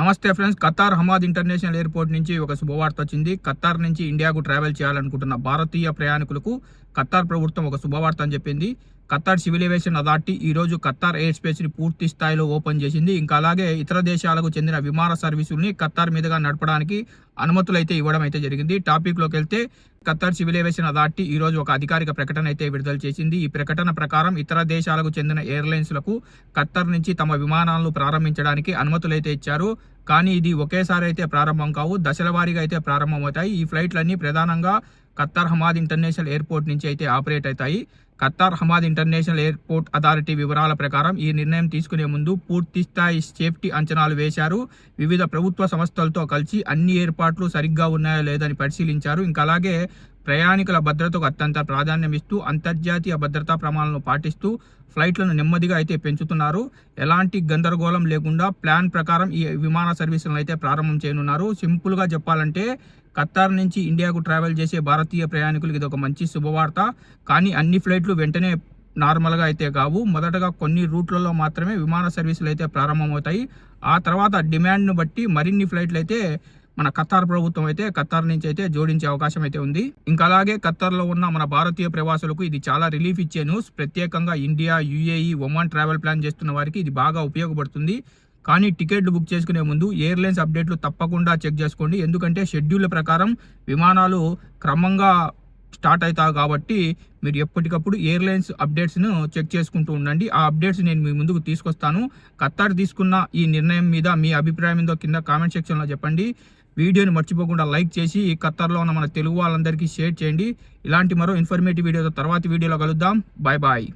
నమస్తే friends. Qatar Hamad international airport నుంచి ఒక శుభవార్త వచ్చింది. ఖతార్ నుంచి ఇండియాకు ట్రావెల్ చేయాలనుకుంటున్న భారతీయ ప్రయాణికులకు ఖతార్ ప్రభుత్వం ఒక శుభవార్త అని చెప్పింది. ఖతార్ సివిల్ ఏవియేషన్ అథారిటీ ఈ రోజు ఖతార్ ఎయిర్ స్పేస్ ని పూర్తి స్థాయిలో ఓపెన్ చేసింది. ఇంకా అలాగే ఇతర దేశాలకు చెందిన విమాన సర్వీసుల్ని ఖతార్ మీదుగా నడపడానికి అనుమతులు అయితే ఇవ్వడం అయితే జరిగింది. టాపిక్ లోకి వెళ్తే ఖతార్ సివిల్ ఏవియేషన్ అథారిటీ ఈ రోజు ఒక అధికారిక ప్రకటన అయితే విడుదల చేసింది. ఈ ప్రకటన ప్రకారం ఇతర దేశాలకు చెందిన ఎయిర్లైన్స్లకు ఖతార్ నుంచి తమ విమానాలను ప్రారంభించడానికి అనుమతులు అయితే ఇచ్చారు. కానీ ఇది ఒకేసారి అయితే ప్రారంభం కావు, దశల వారీగా అయితే ప్రారంభమవుతాయి. ఈ ఫ్లైట్లన్నీ ప్రధానంగా ఖతార్ హమాద్ ఇంటర్నేషనల్ ఎయిర్పోర్ట్ నుంచి అయితే ఆపరేట్ అవుతాయి. Qatar Hamad international airport authority వివరాల ప్రకారం ఈ నిర్ణయం తీసుకునే ముందు పూర్తి స్థాయి సేఫ్టీ అంచనాలు వేశారు. వివిధ ప్రభుత్వ సంస్థలతో కలిసి అన్ని ఏర్పాట్లు సరిగ్గా ఉన్నాయో లేదని పరిశీలించారు. ఇంకా అలాగే ప్రయాణికుల భద్రతకు అత్యంత ప్రాధాన్యం ఇస్తూ అంతర్జాతీయ భద్రతా ప్రమాణాలను పాటిస్తూ ఫ్లైట్లను నెమ్మదిగా అయితే పెంచుతున్నారు. ఎలాంటి గందరగోళం లేకుండా ప్లాన్ ప్రకారం ఈ విమాన సర్వీసులను అయితే ప్రారంభం చేయనున్నారు. సింపుల్గా చెప్పాలంటే ఖతార్ నుంచి ఇండియాకు ట్రావెల్ చేసే భారతీయ ప్రయాణికులకు ఇది ఒక మంచి శుభవార్త. కానీ అన్ని ఫ్లైట్లు వెంటనే నార్మల్గా అయితే కావు. మొదటగా కొన్ని రూట్లలో మాత్రమే విమాన సర్వీసులు అయితే ప్రారంభమవుతాయి. ఆ తర్వాత డిమాండ్ను బట్టి మరిన్ని ఫ్లైట్లు అయితే మన ఖతార్ ప్రభుత్వం అయితే ఖతార్ నుంచి అయితే జోడించే అవకాశం అయితే ఉంది. ఇంకా అలాగే ఖతార్లో ఉన్న మన భారతీయ ప్రవాసులకు ఇది చాలా రిలీఫ్ ఇచ్చే న్యూస్. ప్రత్యేకంగా India, UAE, Oman travel plan చేస్తున్న వారికి ఇది బాగా ఉపయోగపడుతుంది. కానీ టికెట్లు బుక్ చేసుకునే ముందు ఎయిర్లైన్స్ అప్డేట్లు తప్పకుండా చెక్ చేసుకోండి. ఎందుకంటే షెడ్యూల్ ప్రకారం విమానాలు క్రమంగా స్టార్ట్ అవుతాయి కాబట్టి మీరు ఎప్పటికప్పుడు ఎయిర్లైన్స్ అప్డేట్స్ను చెక్ చేసుకుంటూ ఉండండి. ఆ అప్డేట్స్ నేను మీ ముందుకు తీసుకొస్తాను. ఖతార్ తీసుకున్న ఈ నిర్ణయం మీద మీ అభిప్రాయం ఏందో కింద కామెంట్ సెక్షన్లో చెప్పండి. వీడియోని మర్చిపోకుండా లైక్ చేసి ఖతార్లో ఉన్న మన తెలుగు వాళ్ళందరికీ షేర్ చేయండి. ఇలాంటి మరో ఇన్ఫర్మేటివ్ వీడియోతో తర్వాతి వీడియోలో కలుద్దాం. Bye bye.